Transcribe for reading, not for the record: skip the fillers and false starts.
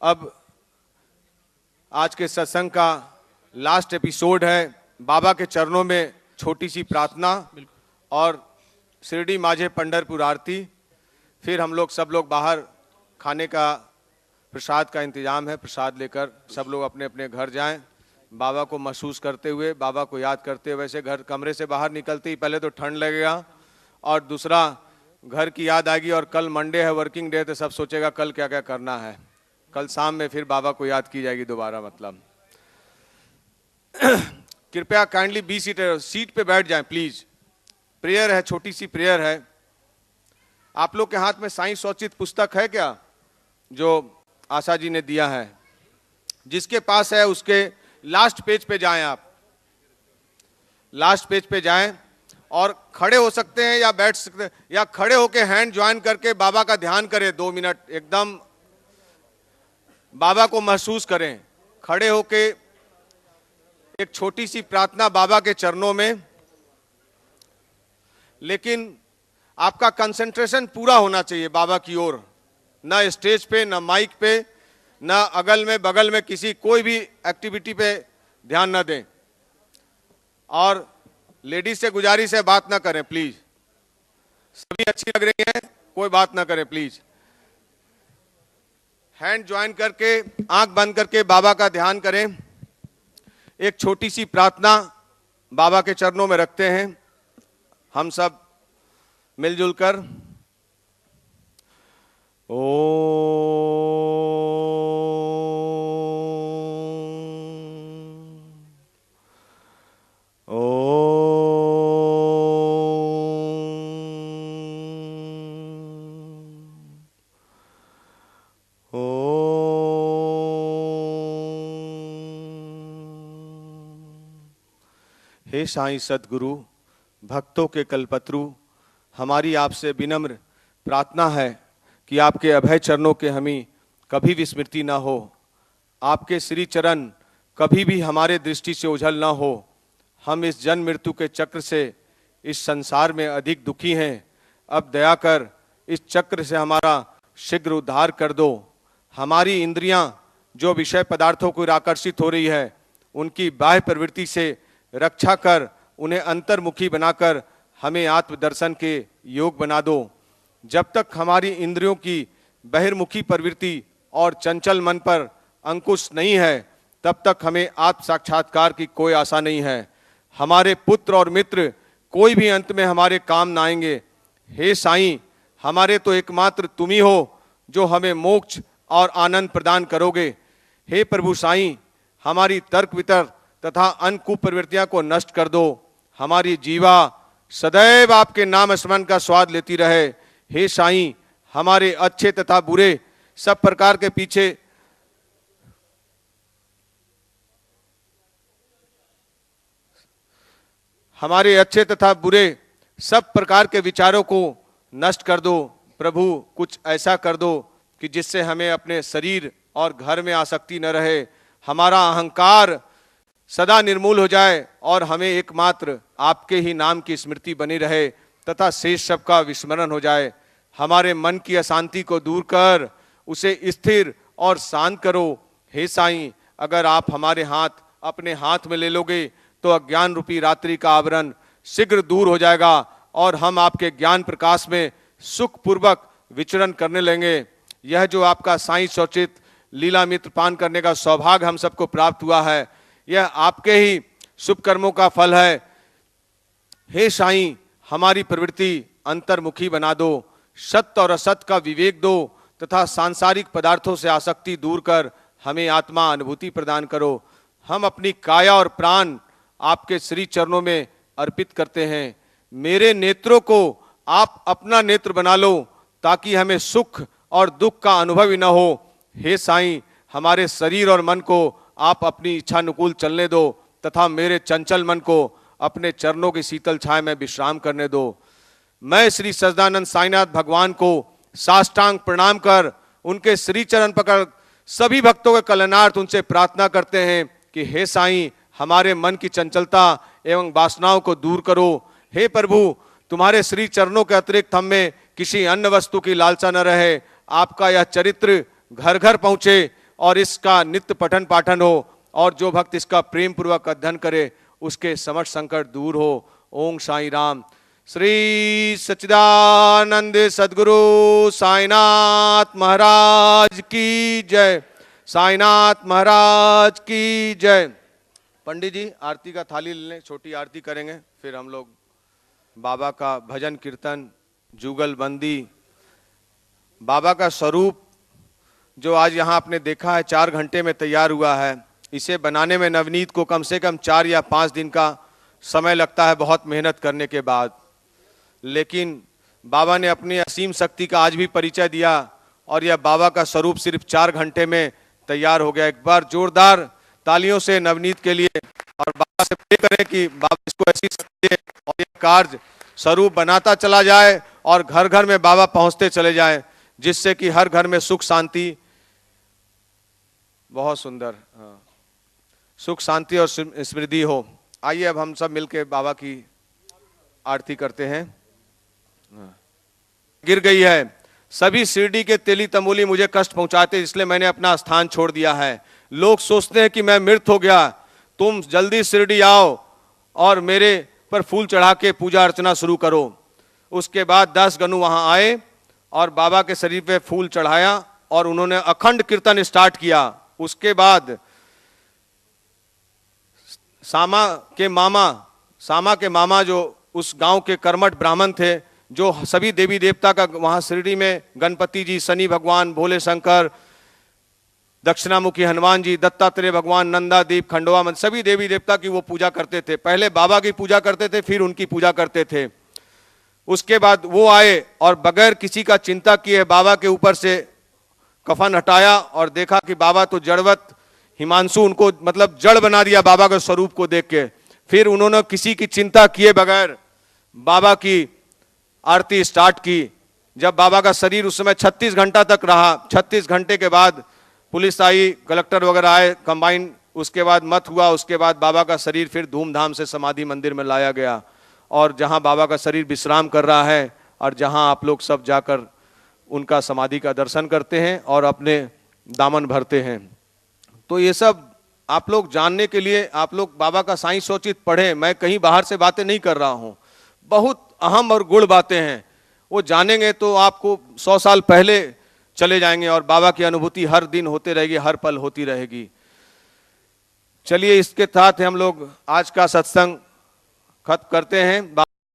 अब आज के सत्संग का लास्ट एपिसोड है। बाबा के चरणों में छोटी सी प्रार्थना और शिरडी माझे पंढरपुर आरती, फिर हम लोग सब लोग बाहर खाने का प्रसाद का इंतजाम है। प्रसाद लेकर सब लोग अपने अपने घर जाएं, बाबा को महसूस करते हुए, बाबा को याद करते हुए। वैसे घर कमरे से बाहर निकलते ही पहले तो ठंड लगेगा और दूसरा घर की याद आएगी। और कल मंडे है, वर्किंग डे, तो सब सोचेगा कल क्या क्या करना है। कल शाम में फिर बाबा को याद की जाएगी दोबारा। मतलब कृपया काइंडली बी सीट पे बैठ जाएं प्लीज। प्रेयर है, छोटी सी प्रेयर है। आप लोग के हाथ में साईं स्वचित पुस्तक है क्या, जो आशा जी ने दिया है? जिसके पास है उसके लास्ट पेज पे जाएं। आप लास्ट पेज पे जाएं और खड़े हो सकते हैं या बैठ सकते हैं, या खड़े होके हैंड ज्वाइन करके बाबा का ध्यान करें। 2 मिनट एकदम बाबा को महसूस करें। खड़े होके एक छोटी सी प्रार्थना बाबा के चरणों में, लेकिन आपका कंसंट्रेशन पूरा होना चाहिए बाबा की ओर। ना स्टेज पे, ना माइक पे, ना अगल में बगल में किसी कोई भी एक्टिविटी पे ध्यान न दें। और लेडीज से गुजारिश है, बात ना करें प्लीज। सभी अच्छी लग रही हैं, कोई बात ना करें प्लीज। हैंड ज्वाइन करके, आंख बंद करके बाबा का ध्यान करें। एक छोटी सी प्रार्थना बाबा के चरणों में रखते हैं हम सब मिलजुल कर। हे साईं सद्गुरु, भक्तों के कल्पत्रु, हमारी आपसे विनम्र प्रार्थना है कि आपके अभय चरणों के हमें कभी विस्मृति ना हो। आपके श्री चरण कभी भी हमारे दृष्टि से ओझल ना हो। हम इस जन्म मृत्यु के चक्र से इस संसार में अधिक दुखी हैं। अब दया कर इस चक्र से हमारा शीघ्र उद्धार कर दो। हमारी इंद्रियां जो विषय पदार्थों को आकर्षित हो रही है, उनकी बाह्य प्रवृत्ति से रक्षा कर उन्हें अंतर्मुखी बनाकर हमें आत्मदर्शन के योग बना दो। जब तक हमारी इंद्रियों की बहिर्मुखी प्रवृत्ति और चंचल मन पर अंकुश नहीं है, तब तक हमें आत्म साक्षात्कार की कोई आशा नहीं है। हमारे पुत्र और मित्र कोई भी अंत में हमारे काम न आएंगे। हे साईं, हमारे तो एकमात्र तुम ही हो जो हमें मोक्ष और आनंद प्रदान करोगे। हे प्रभु साईं, हमारी तर्क वितर्क तथा अन्य कुप्रवृत्तियां को नष्ट कर दो। हमारी जीवा सदैव आपके नाम स्मरण का स्वाद लेती रहे। हे साईं, हमारे अच्छे तथा बुरे सब प्रकार के पीछे हमारे अच्छे तथा बुरे सब प्रकार के विचारों को नष्ट कर दो। प्रभु, कुछ ऐसा कर दो कि जिससे हमें अपने शरीर और घर में आसक्ति न रहे। हमारा अहंकार सदा निर्मूल हो जाए और हमें एकमात्र आपके ही नाम की स्मृति बनी रहे तथा शेष सब का विस्मरण हो जाए। हमारे मन की अशांति को दूर कर उसे स्थिर और शांत करो। हे साईं, अगर आप हमारे हाथ अपने हाथ में ले लोगे तो अज्ञान रूपी रात्रि का आवरण शीघ्र दूर हो जाएगा और हम आपके ज्ञान प्रकाश में सुखपूर्वक विचरण करने लेंगे। यह जो आपका साईं स्वचित लीला मित्र पान करने का सौभाग्य हम सबको प्राप्त हुआ है, यह आपके ही शुभ कर्मों का फल है। हे साईं, हमारी प्रवृत्ति अंतर्मुखी बना दो। सत्य और असत्य का विवेक दो तथा सांसारिक पदार्थों से आसक्ति दूर कर हमें आत्मा अनुभूति प्रदान करो। हम अपनी काया और प्राण आपके श्री चरणों में अर्पित करते हैं। मेरे नेत्रों को आप अपना नेत्र बना लो ताकि हमें सुख और दुख का अनुभव ही न हो। हे साईं, हमारे शरीर और मन को आप अपनी इच्छा अनुकूल चलने दो तथा मेरे चंचल मन को अपने चरणों की शीतल छाया में विश्राम करने दो। मैं श्री सच्चिदानंद साईनाथ भगवान को साष्टांग प्रणाम कर उनके श्री चरण पकड़ सभी भक्तों के कल्याणार्थ उनसे प्रार्थना करते हैं कि हे साईं, हमारे मन की चंचलता एवं वासनाओं को दूर करो। हे प्रभु, तुम्हारे श्री चरणों के अतिरिक्त हम में किसी अन्य वस्तु की लालसा न रहे। आपका यह चरित्र घर घर पहुंचे और इसका नित्य पठन पाठन हो, और जो भक्त इसका प्रेम पूर्वक अध्ययन करे उसके समस्त संकट दूर हो। ओम साई राम। श्री सच्चिदानंद सद्गुरु साईनाथ महाराज की जय। साईनाथ महाराज की जय। पंडित जी आरती का थाली ले लें, छोटी आरती करेंगे, फिर हम लोग बाबा का भजन कीर्तन, जुगलबंदी, बाबा का स्वरूप जो आज यहाँ आपने देखा है 4 घंटे में तैयार हुआ है। इसे बनाने में नवनीत को कम से कम 4 या 5 दिन का समय लगता है, बहुत मेहनत करने के बाद। लेकिन बाबा ने अपनी असीम शक्ति का आज भी परिचय दिया और यह बाबा का स्वरूप सिर्फ 4 घंटे में तैयार हो गया। एक बार जोरदार तालियों से नवनीत के लिए, और बाबा से प्रे करें कि बाबा इसको ऐसी शक्ति दे और यह कार्य स्वरूप बनाता चला जाए और घर घर में बाबा पहुंचते चले जाएं, जिससे कि हर घर में सुख शांति, बहुत सुंदर, हाँ, सुख शांति और समृद्धि हो। आइए अब हम सब मिलके बाबा की आरती करते हैं। गिर गई है, सभी शिरडी के तेली तमोली मुझे कष्ट पहुंचाते, इसलिए मैंने अपना स्थान छोड़ दिया है। लोग सोचते हैं कि मैं मृत हो गया, तुम जल्दी शिरडी आओ और मेरे पर फूल चढ़ा के पूजा अर्चना शुरू करो। उसके बाद 10 गनु वहां आए और बाबा के शरीर पे फूल चढ़ाया और उन्होंने अखंड कीर्तन स्टार्ट किया। उसके बाद सामा के मामा जो उस गांव के कर्मठ ब्राह्मण थे, जो सभी देवी देवता का वहां शिरडी में गणपति जी, शनि भगवान, भोले शंकर, दक्षिणामुखी हनुमान जी, दत्तात्रेय भगवान, नंदादीप, खंडवा, सभी देवी देवता की वो पूजा करते थे। पहले बाबा की पूजा करते थे, फिर उनकी पूजा करते थे। उसके बाद वो आए और बगैर किसी का चिंता किए बाबा के ऊपर से कफन हटाया और देखा कि बाबा तो जड़वत, हिमांशु उनको मतलब जड़ बना दिया बाबा के स्वरूप को देख के। फिर उन्होंने किसी की चिंता किए बगैर बाबा की आरती स्टार्ट की। जब बाबा का शरीर उस समय 36 घंटा तक रहा, 36 घंटे के बाद पुलिस आई, कलेक्टर वगैरह आए, कंबाइन, उसके बाद मत हुआ। उसके बाद बाबा का शरीर फिर धूमधाम से समाधि मंदिर में लाया गया, और जहां बाबा का शरीर विश्राम कर रहा है और जहां आप लोग सब जाकर उनका समाधि का दर्शन करते हैं और अपने दामन भरते हैं। तो ये सब आप लोग जानने के लिए आप लोग बाबा का साईं सोचित पढ़ें। मैं कहीं बाहर से बातें नहीं कर रहा हूं, बहुत अहम और गुड़ बातें हैं। वो जानेंगे तो आपको 100 साल पहले चले जाएंगे और बाबा की अनुभूति हर दिन होते रहेगी, हर पल होती रहेगी। चलिए इसके साथ हम लोग आज का सत्संग खत्म करते हैं।